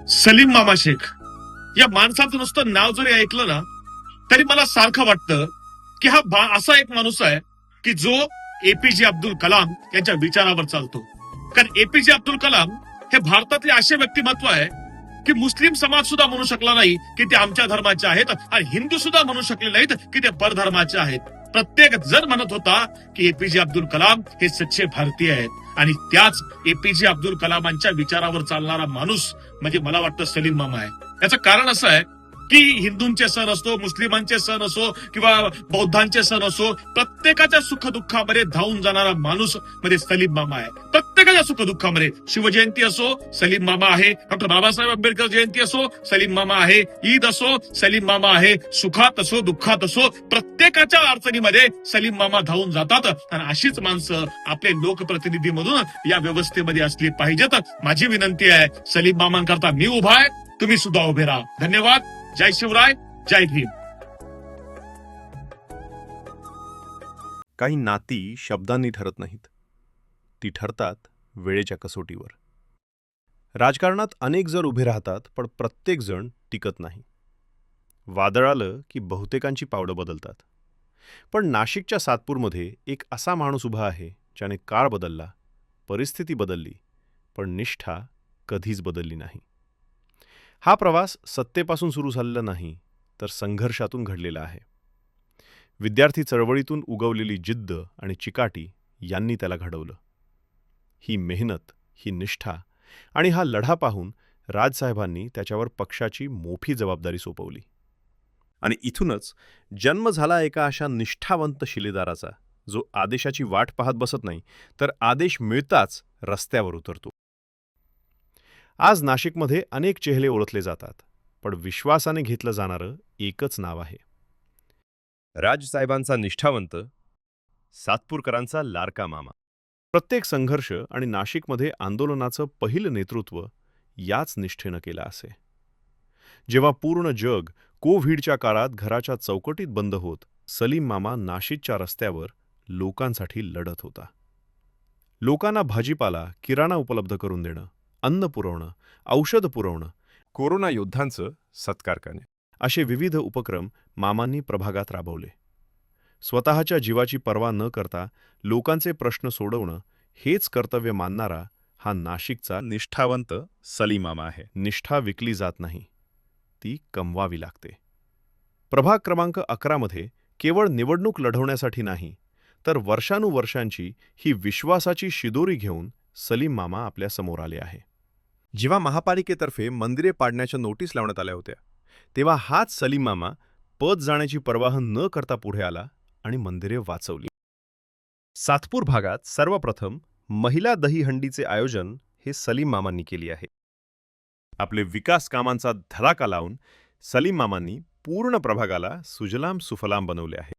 सलीम मामा शेख या माणसाचं नुसतं नाव जरी ऐकलं ना तरी मला सारखं वाटतं की हा असा एक माणूस आहे की जो एपीजे अब्दुल कलाम यांच्या विचारावर चालतो. कारण एपीजे अब्दुल कलाम हे भारतातले असे व्यक्तिमत्व आहे की मुस्लिम समाज सुद्धा म्हणू शकला नाही की ते आमच्या धर्माचे आहेत आणि हिंदू सुद्धा म्हणू शकले नाहीत की ते परधर्माचे आहेत. प्रत्येक जण म्हणत होता की एपीजे अब्दुल कलाम हे सच्चे भारतीय आहेत आणि त्याच एपीजे अब्दुल कलामांच्या विचारावर चालणारा माणूस म्हणजे मला वाटतं सलीम मामा आहे. याचं कारण असं आहे की हिंदूंचे सण असो, मुस्लिमांचे सण असो किंवा बौद्धांचे सण असो, प्रत्येकाच्या सुखदुःखामध्ये धावून जाणारा माणूस म्हणजे सलीम मामा आहे. प्रत्येकाच्या सुखदुःखामध्ये शिवजयंती असो सलीम मामा आहे, डॉक्टर बाबासाहेब आंबेडकर जयंती असो सलीम मामा आहे, ईद असो सलीम मामा आहे, सुखात असो दुःखात असो प्रत्येकाच्या अडचणीमध्ये सलीम मामा धावून जातात. आणि अशीच माणसं आपले लोकप्रतिनिधी म्हणून या व्यवस्थेमध्ये असली पाहिजेत. माझी विनंती आहे, सलीम मामांकरता मी उभा आहे, तुम्ही सुद्धा उभे राहा. धन्यवाद. जय शिवराय, जय भीम. काही नाती शब्दांनी ठरत नाहीत, ती ठरतात वेळेच्या कसोटीवर. राजकारणात अनेक जण उभे राहतात पण प्रत्येक जण टिकत नाही. वादळ आलं की बहुतेकांची पावलं बदलतात. पण नाशिकच्या सातपूरमध्ये एक असा माणूस उभा आहे ज्याने काळ बदलला, परिस्थिती बदलली, पण निष्ठा कधीच बदलली नाही. हा प्रवास सत्तेपासून सुरू झालेला नाही तर संघर्षातून घडलेला आहे. विद्यार्थी चळवळीतून उगवलेली जिद्द आणि चिकाटी यांनी त्याला घडवलं. ही मेहनत, ही निष्ठा आणि हा लढा पाहून राजसाहेबांनी त्याच्यावर पक्षाची मोठी जबाबदारी सोपवली. आणि इथूनच जन्म झाला एका अशा निष्ठावंत शिलेदाराचा, जो आदेशाची वाट पाहत बसत नाही तर आदेश मिळताच रस्त्यावर उतरतो. आज नाशिकमध्ये अनेक चेहरे ओळखले जातात, पण विश्वासाने घेतलं जाणारं एकच नाव आहे. राजसाहेबांचा निष्ठावंत, सातपूरकरांचा लाडका मामा. प्रत्येक संघर्ष आणि नाशिकमध्ये आंदोलनाचं पहिलं नेतृत्व याच निष्ठेनं केलं असे. जेव्हा पूर्ण जग कोव्हिडच्या काळात घराच्या चौकटीत बंद होत, सलीम मामा नाशिकच्या रस्त्यावर लोकांसाठी लढत होता. लोकांना भाजीपाला, किराणा उपलब्ध करून देणं, अन्न पुरवणं, औषध पुरवणं, कोरोना योद्धांचं सत्कार करणे असे विविध उपक्रम मामांनी प्रभागात राबवले. स्वतःच्या जीवाची पर्वा न करता लोकांचे प्रश्न सोडवणं हेच कर्तव्य मानणारा हा नाशिकचा निष्ठावंत सलीम मामा आहे. निष्ठा विकली जात नाही, ती कमवावी लागते. प्रभाग क्रमांक 11मध्ये केवळ निवडणूक लढवण्यासाठी नाही तर वर्षानुवर्षांची ही विश्वासाची शिदोरी घेऊन सलीम मामा आपल्या समोर आले आहे. जेव्हा महापालिकेतर्फे मंदिरे पाडण्याच्या नोटीस लावण्यात आल्या होत्या तेव्हा हाच सलीम मामा पद जाण्याची पर्वाह न करता पुढे आला आणि मंदिरे वाचवली. सातपूर भागात सर्वप्रथम महिला दहीहंडीचे आयोजन हे सलीम मामांनी केले आहे. आपले विकास कामांचा धडाका लावून सलीम मामांनी पूर्ण प्रभागाला सुजलाम सुफलाम बनवले आहे.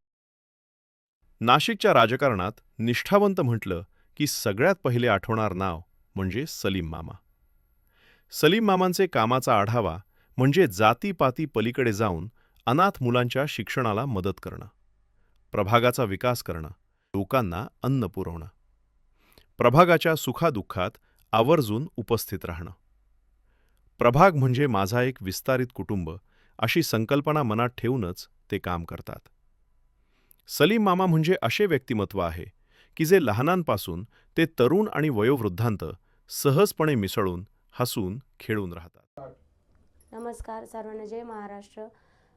नाशिकच्या राजकारणात निष्ठावंत म्हटलं की सगळ्यात पहिले आठवणार नाव म्हणजे सलीम मामा. सलीम मामांचे कामाचा आढावा म्हणजे जातीपाती पलीकडे जाऊन अनाथ मुलांच्या शिक्षणाला मदत करणं, प्रभागाचा विकास करणं, लोकांना अन्न पुरवणं, प्रभागाच्या सुखादुःखात आवर्जून उपस्थित राहणं. प्रभाग म्हणजे माझा एक विस्तारित कुटुंब अशी संकल्पना मनात ठेवूनच ते काम करतात. सलीम मामा म्हणजे असे व्यक्तिमत्व आहे की जे लहानांपासून ते तरुण आणि वयोवृद्धांत सहजपणे मिसळून हसून खेळून राहतात. नमस्कार सर्वांना, जय महाराष्ट्र.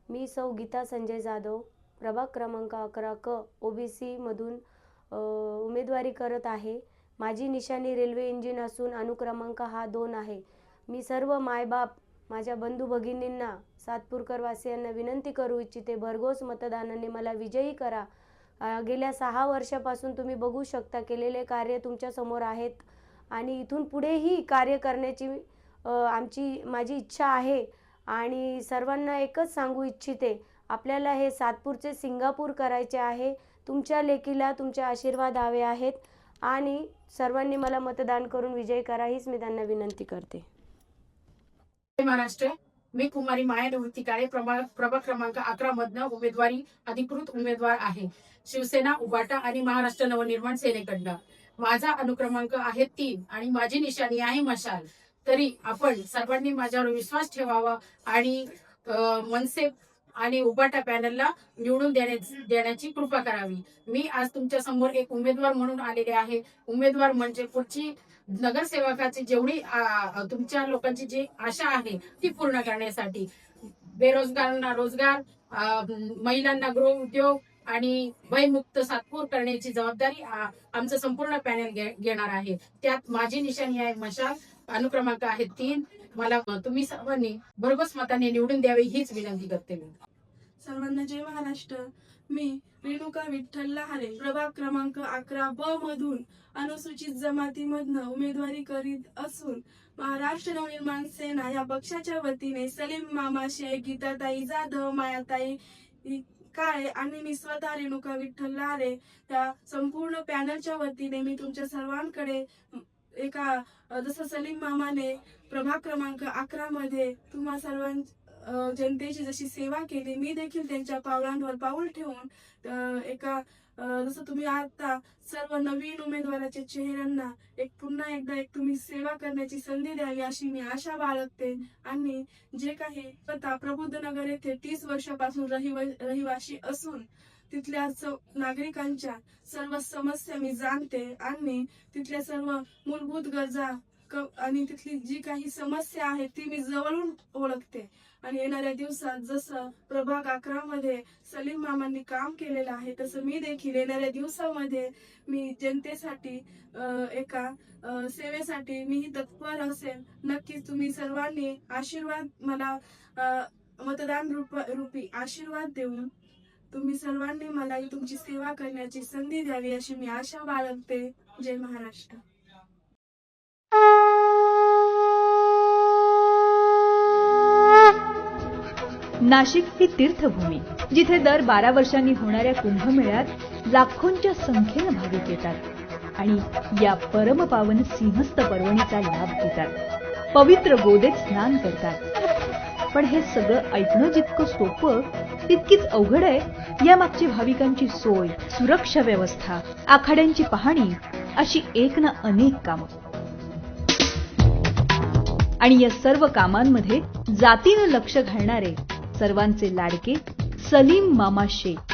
मी सौ गीता संजय जाधव, प्रभाग क्रमांक 11 क ओबीसी मधून उमेदवारी करत आहे. माझी निशाणी रेल्वे इंजिन असून अनुक्रमांक हा 2 आहे. मी सर्व मायबाप, माझ्या बंधू भगिनींना, सातपूरकर वासियांना विनंती करू इच्छिते, भरघोस मतदानाने मला विजयी करा. गेल्या 6 वर्षापासून तुम्ही बघू शकता केलेले कार्य तुमच्या समोर आहेत आणि इथून पुढेही कार्य करण्याची माझी इच्छा आहे. आणि सर्वांना एकच सांगू इच्छिते, आपल्याला हे सातपूरचे सिंगापूर करायचे आहे. तुमच्या लेकीला तुमचे आशीर्वाद हवे आहेत आणि सर्वांनी मला मतदान करून विजयी करा हीच मी त्यांना विनंती करते. महाराष्ट्र, मी कुमारी माया निवृत्ती काळे, प्रभाग क्रमांक 11 मधनं उमेदवारी अधिकृत उमेदवार आहे. शिवसेना, उबाटा आणि महाराष्ट्र नवनिर्माण सेनेकडनं. माझा अनुक्रमांक आहे 3 आणि माझी निशाणी आहे मशाल. तरी आपण सर्वांनी माझ्यावर विश्वास ठेवावा आणि मनसे आणि उबाटा पॅनलला निवडून देण्याची कृपा करावी. मी आज तुमच्या समोर एक उमेदवार म्हणून आलेले आहे. उमेदवार म्हणजे पुढची नगरसेवकाची जेवढी तुमच्या लोकांची जी आशा आहे ती पूर्ण करण्यासाठी, बेरोजगारांना रोजगार, महिलांना गृह उद्योग आणि भयमुक्त सातपूर करण्याची जबाबदारी आमचं संपूर्ण पॅनल घेणार आहे. त्यात माझी निशाणी आहे मशाल, अनुक्रमांक आहे 3. मला तुम्ही सर्वांनी भरघोस मताने निवडून द्यावे हीच विनंती करते. मी सर्वांना जय महाराष्ट्र. मी रेणुका विठ्ठल लहारे, प्रभाग क्रमांक 11 ब मधून अनुसूचित जमातीमधनं उमेदवारी करीत असून महाराष्ट्र नवनिर्माण सेना या पक्षाच्या वतीने सलीम मामा शेख, गीताताई जाधव, मायाताई काळे आणि मी स्वतः रेणुका विठ्ठल लहारे या संपूर्ण पॅनलच्या वतीने मी तुमच्या सर्वांकडे एका जसं सलीम मामाने प्रभाग क्रमांक 11 मध्ये तुम्हा जनतेची जशी सेवा केली, मी देखील त्यांच्या पावलांवर पाऊल ठेवून जसं तुम्ही आता सर्व नवीन उमेदवाराच्या चेहऱ्यांना पुन्हा एकदा तुम्ही सेवा करण्याची संधी द्यावी अशी मी आशा बाळगते. आणि जे काही आता प्रबुद्धनगर येथे 30 वर्षापासून रहिवासी असून तिथल्या नागरिकांच्या सर्व समस्या मी जाणते आणि तिथल्या सर्व मूलभूत गरजा आणि तिथली जी काही समस्या आहे ती मी जवळून ओळखते. आणि येणाऱ्या दिवसात जसं प्रभाग 11 मध्ये सलीम मामांनी काम केलेलं आहे तसं मी देखील येणाऱ्या दिवसामध्ये मी जनतेसाठी सेवेसाठी मीही तत्पर असेल. नक्कीच तुम्ही सर्वांनी आशीर्वाद मला मतदान रूपी आशीर्वाद देऊन तुम्ही सर्वांनी मला तुमची सेवा करण्याची संधी द्यावी अशी मी आशा बाळगते. जय महाराष्ट्र. नाशिक ही तीर्थभूमी, जिथे दर 12 वर्षांनी होणाऱ्या कुंभमेळ्यात लाखोंच्या संख्येनं भाविक येतात आणि या परमपावन सिंहस्थ पर्वणीचा लाभ घेतात. पवित्र गोदेत स्नान करतात. पण हे सगळं ऐकणं जितकं सोपं तितकीच अवघड आहे यामागची भाविकांची सोय, सुरक्षा व्यवस्था, आखाड्यांची पाहणी अशी एक ना अनेक कामं. आणि या सर्व कामांमध्ये जातीनं लक्ष घालणारे सर्वांचे लाडके सलीम मामा शेख.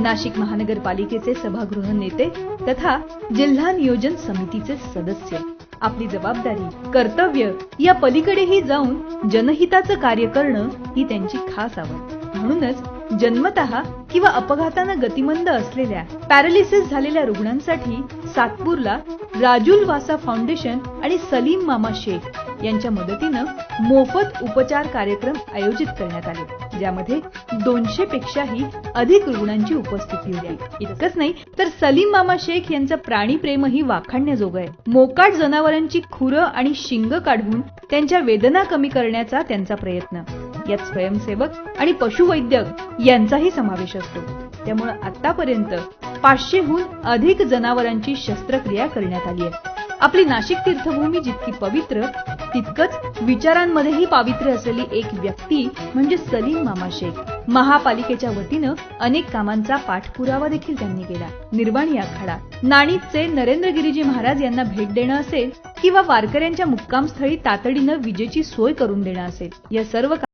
नाशिक महानगरपालिकेचे सभागृह नेते तथा जिल्हा नियोजन समितीचे सदस्य. आपली जबाबदारी, कर्तव्य या पलीकडेही जाऊन जनहिताचं कार्य करणं ही त्यांची खास आवड. म्हणूनच जन्मतः किंवा अपघातानं गतिमंद असलेल्या, पॅरालिसिस झालेल्या रुग्णांसाठी सातपूरला राजुल वासा फाउंडेशन आणि सलीम मामा शेख यांच्या मदतीनं मोफत उपचार कार्यक्रम आयोजित करण्यात आले, ज्यामध्ये 200 पेक्षाही अधिक रुग्णांची उपस्थिती होती. इतकंच नाही तर सलीम मामा शेख यांचं प्राणीप्रेमही वाखाणण्याजोगं आहे. मोकाट जनावरांची खुरं आणि शिंग काढून त्यांच्या वेदना कमी करण्याचा त्यांचा प्रयत्न. यात स्वयंसेवक आणि पशुवैद्यक यांचाही समावेश असतो. त्यामुळे आतापर्यंत 500हून अधिक जनावरांची शस्त्रक्रिया करण्यात आली आहे. आपली नाशिक तीर्थभूमी जितकी पवित्र तितकंच विचारांमध्येही पावित्र्य असलेली एक व्यक्ती म्हणजे सलीम मामा शेख. महापालिकेच्या वतीनं अनेक कामांचा पाठपुरावा देखील त्यांनी केला. निर्वाणी आखाडा, नाणीजचे नरेंद्रगिरीजी महाराज यांना भेट देणं असेल किंवा वारकऱ्यांच्या मुक्कामस्थळी तातडीनं विजेची सोय करून देणं असेल, या सर्व